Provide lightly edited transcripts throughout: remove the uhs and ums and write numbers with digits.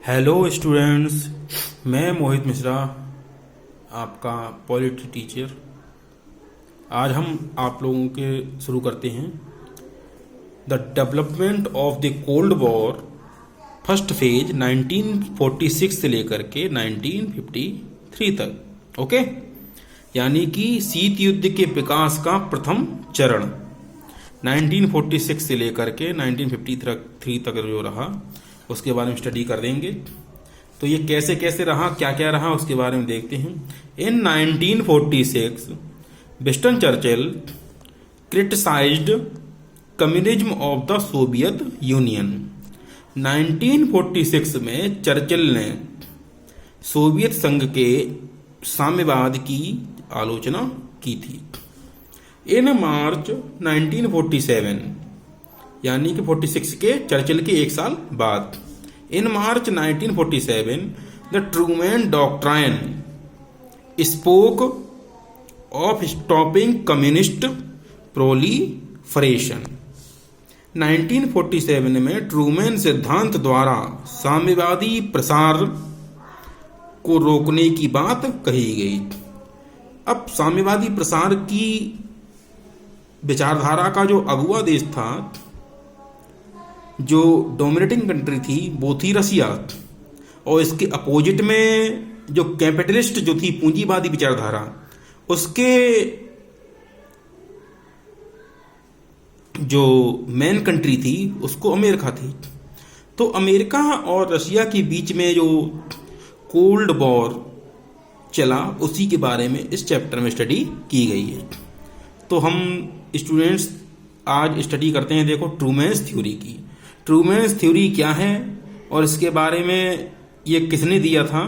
Hello students, मैं मोहित मिश्रा, आपका polity teacher. आज हम आप लोगों के शुरू करते हैं the development of the Cold war first phase 1946 से लेकर के 1953 तक। ओके, यानी कि शीत युद्ध के विकास का प्रथम चरण 1946 से लेकर के 1953 तक जो रहा उसके बारे में स्टडी कर देंगे। तो ये कैसे कैसे रहा, क्या क्या रहा, उसके बारे में देखते हैं। इन 1946 Winston Churchill criticised communism of the Soviet union. 1946 में चर्चिल ने सोवियत संघ के साम्यवाद की आलोचना की थी। इन मार्च 1947 यानी कि 46 के चर्चिल के एक साल बाद, in March 1947 the Truman doctrine spoke of stopping communist proliferation. 1947 में ट्रूमैन सिद्धांत द्वारा साम्यवादी प्रसार को रोकने की बात कही गई। अब साम्यवादी प्रसार की विचारधारा का जो अगुवा देश था, जो डोमिनेटिंग कंट्री थी, वो थी रसिया, और इसके अपोजिट में जो कैपिटलिस्ट जो थी पूंजीवादी विचारधारा, उसके जो मेन कंट्री थी उसको अमेरिका थी। तो अमेरिका और रसिया के बीच में जो कोल्ड वॉर चला, उसी के बारे में इस चैप्टर में स्टडी की गई है। तो हम स्टूडेंट्स आज स्टडी करते हैं, देखो, ट्रूमैन्स थ्योरी की। ट्रूमैन्स थ्योरी क्या है और इसके बारे में ये किसने दिया था,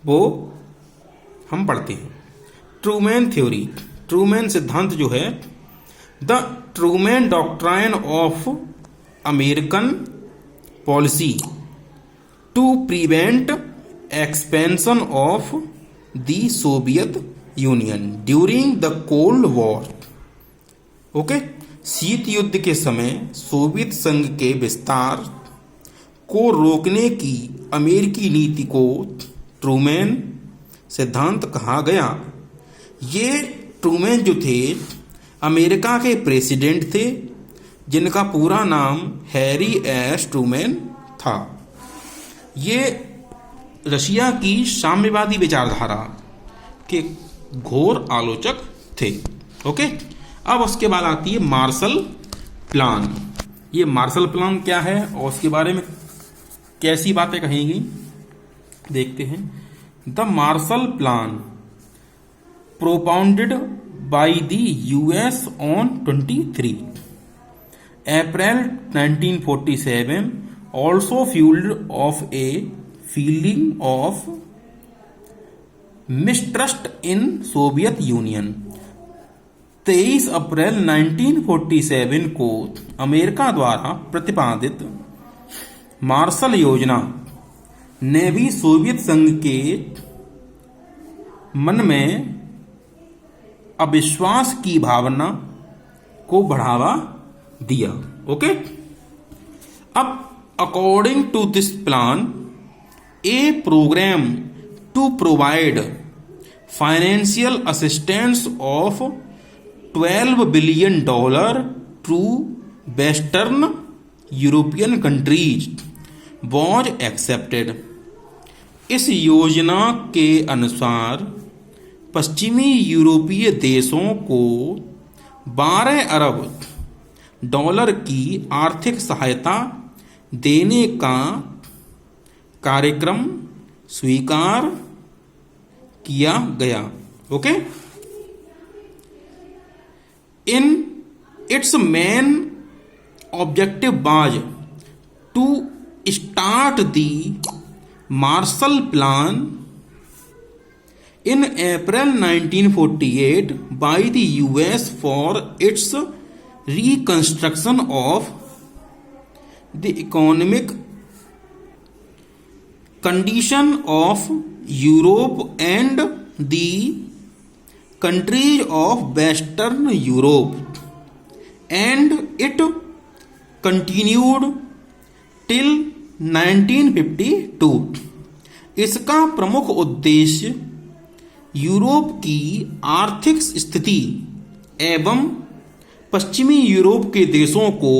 वो हम पढ़ते हैं। ट्रूमैन थ्योरी, ट्रूमैन सिद्धांत जो है, the Truman doctrine of American policy to prevent expansion of the Soviet Union during the Cold War. Okay, शीत युद्ध के समय सोवियत संघ के विस्तार को रोकने की अमेरिकी नीति को ट्रूमैन सिद्धांत कहा गया। ये ट्रूमैन जो थे अमेरिका के प्रेसिडेंट थे, जिनका पूरा नाम हैरी एस ट्रूमैन था। ये रशिया की साम्यवादी विचारधारा के घोर आलोचक थे। ओके, अब उसके बाद आती है मार्शल प्लान। ये मार्शल प्लान क्या है और उसके बारे में कैसी बातें कहेंगी, देखते हैं। The Marshall plan propounded by the US on 23 April 1947 also fuelled of a feeling of mistrust in Soviet union. 23 अप्रैल 1947 को अमेरिका द्वारा प्रतिपादित मार्शल योजना ने भी सोवियत संघ के मन में अविश्वास की भावना को बढ़ावा दिया। ओके, अब according to this plan a program to provide financial assistance of $12 billion to western European countries was accepted. इस योजना के अनुसार पश्चिमी यूरोपीय देशों को $12 अरब की आर्थिक सहायता देने का कार्यक्रम स्वीकार किया गया। Okay, in its main objective was to start the Marshall Plan in April 1948 by the US for its reconstruction of the economic condition of Europe and the countries of Western Europe, and it continued till 1952। इसका प्रमुख उद्देश्य Europe की आर्थिक स्थिति एवं पश्चिमी Europe के देशों को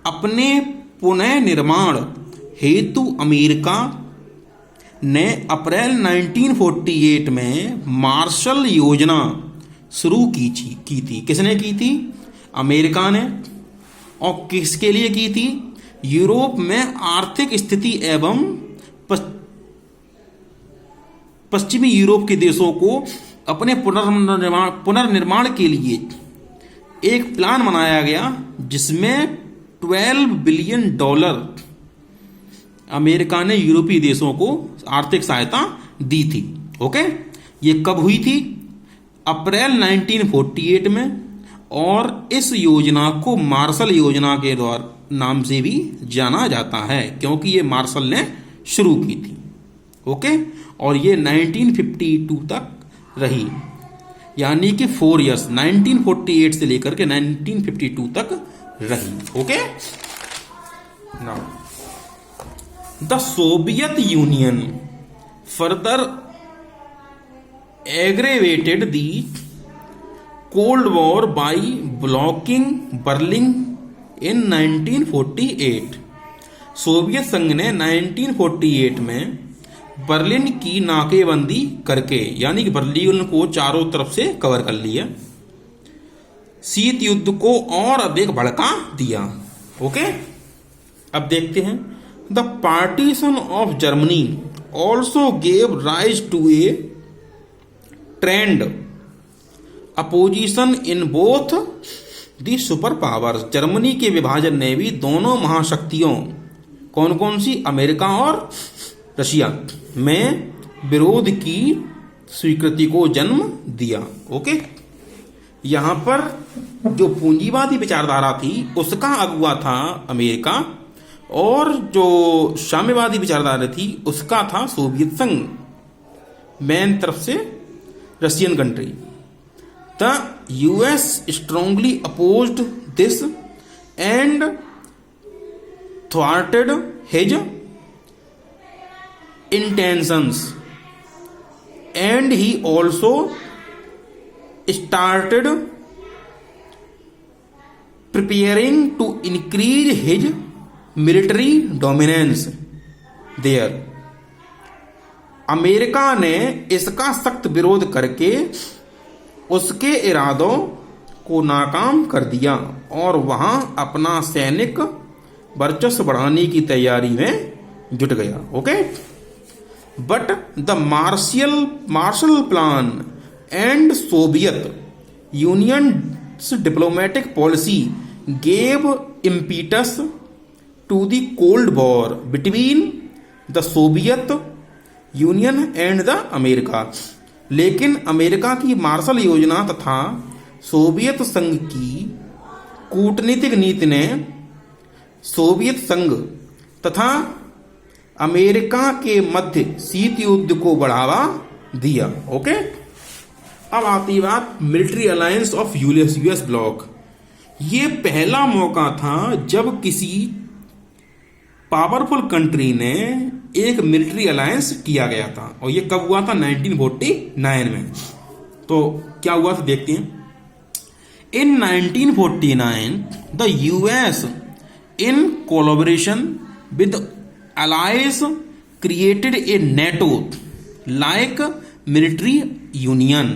अपने पुनः निर्माण हेतु अमेरिका ने अप्रैल 1948 में मार्शल योजना शुरू की थी। किसने की थी? अमेरिका ने। और किसके लिए की थी? यूरोप में आर्थिक स्थिति एवं पश्चिमी यूरोप के देशों को अपने पुनर्निर्माण के लिए एक प्लान बनाया गया जिसमें $12 बिलियन अमेरिका ने यूरोपीय देशों को आर्थिक सहायता दी थी। ओके, ये कब हुई थी? अप्रैल 1948 में। और इस योजना को मार्शल योजना के द्वारा नाम से भी जाना जाता है क्योंकि ये मार्शल ने शुरू की थी। ओके, और ये 1952 तक रही, यानी कि 4 इयर्स, 1948 से लेकर के 1952 तक रही। Okay, now the Soviet union further aggravated the cold war by blocking Berlin in 1948। Soviet संघ ने 1948 में बर्लिन की नाकेबंदी करके, यानी कि बर्लिन को चारों तरफ से कवर कर लिया, शीत युद्ध को और अधिक भड़का दिया। ओके, अब देखते हैं। The partition of Germany also gave rise to a trend opposition in both the super powers. Germany के विभाजन ने भी दोनों महाशक्तियों, कौन कौन सी? अमेरिका और रशिया, में विरोध की स्वीकृति को जन्म दिया। ओके, यहां पर जो पूंजीवादी विचारधारा थी उसका अगुवा था अमेरिका, और जो साम्यवादी विचारधारा थी उसका था सोवियत संघ, मेन तरफ से Russian country. The US strongly opposed this and thwarted his intentions, and he also started preparing to increase his military dominance there. America ने इसका सख्त विरोध करके उसके इरादों को नाकाम कर दिया और वहां अपना सैनिक वर्चस्व बढ़ाने की तैयारी में जुट गया। Okay, but the Marshall Plan and Soviet Union's diplomatic policy gave impetus to the Cold War between the Soviet Union and the America. लेकिन अमेरिका की मार्शल योजना तथा सोवियत संघ की कूटनीतिक नीति ने सोवियत संघ तथा अमेरिका के मध्य शीत युद्ध को बढ़ावा दिया। ओके, अब आती बात military alliance of US block. ये पहला मौका था जब किसी पावरफुल कंट्री ने एक मिलिट्री अलायंस किया गया था, और ये कब हुआ था? 1949 में। तो क्या हुआ था देखते हैं। In 1949 the US in collaboration with allies created a NATO like military union।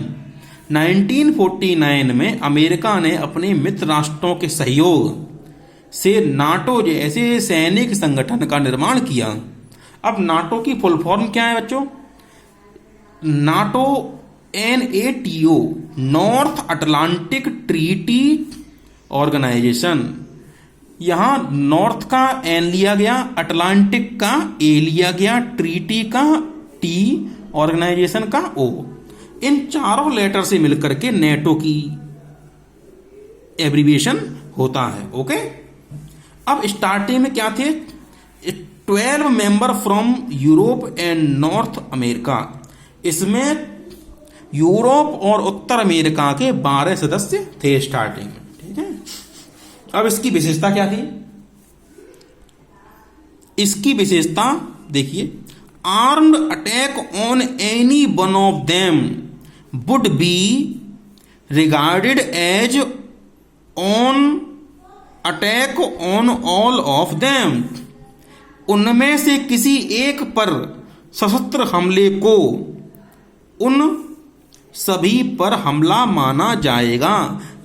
1949 में अमेरिका ने अपने मित्र राष्ट्रों के सहयोग से नाटो जैसे सैनिक संगठन का निर्माण किया। अब नाटो की फुल फॉर्म क्या है बच्चों? NATO NATO, North Atlantic Treaty Organization. यहां नॉर्थ का एन लिया गया, अटलांटिक का ए लिया गया, ट्रीटी का टी, ऑर्गेनाइजेशन का ओ। इन चारों लेटर से मिलकर के नेटो की एब्रीविएशन होता है। ओके, अब स्टार्टिंग में क्या थे? 12 member from Europe and north America. इसमें यूरोप और उत्तर अमेरिका के 12 सदस्य थे स्टार्टिंग में। ठीक है, अब इसकी विशेषता क्या थी? इसकी विशेषता देखिए, armed attack on any one of them would be regarded as on attack on all of them. उनमें से किसी एक पर सशस्त्र हमले को उन सभी पर हमला माना जाएगा।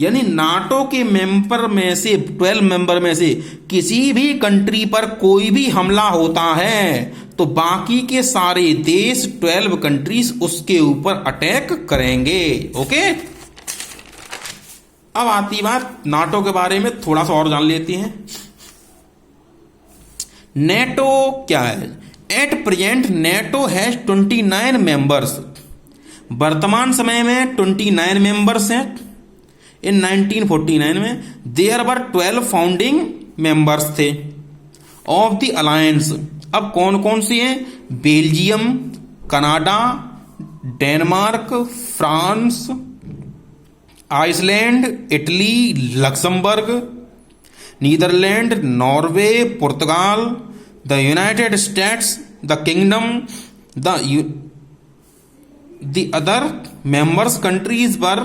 यानी नाटो के मेंबर में से 12 मेंबर में से किसी भी कंट्री पर कोई भी हमला होता है तो बाकी के सारे देश 12 कंट्रीज उसके ऊपर अटैक करेंगे। ओके, अब आती बात नाटो के बारे में थोड़ा सा और जान लेते हैं। नेटो क्या है? At present NATO has 29 members. वर्तमान समय में 29 मेंबर्स हैं। इन 1949 में देयर वर 12 फाउंडिंग मेंबर्स थे ऑफ द अलायंस। अब कौन कौन से हैं? Belgium, Canada, Denmark, France, Iceland, Italy, Luxembourg, Netherlands, Norway, पुर्तगाल, the United States, the Kingdom, the other members countries were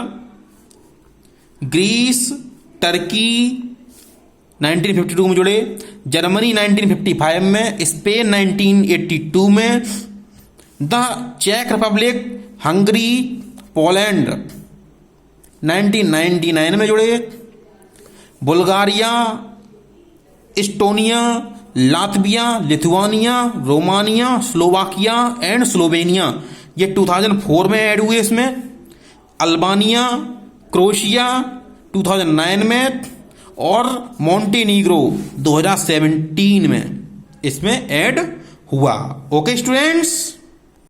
Greece, Turkey 1952 में जुड़े, जर्मनी 1955 में, स्पेन 1982 में, द चेक रिपब्लिक, हंगरी, पोलैंड 1999 में जुड़े, Bulgaria, Estonia, Latvia, Lithuania, Romania, Slovakia and Slovenia ये 2004 में ऐड हुए इसमें, अल्बानिया, क्रोएशिया 2009 में और मॉन्टेनीग्रो 2017 में इसमें ऐड हुआ। Okay students.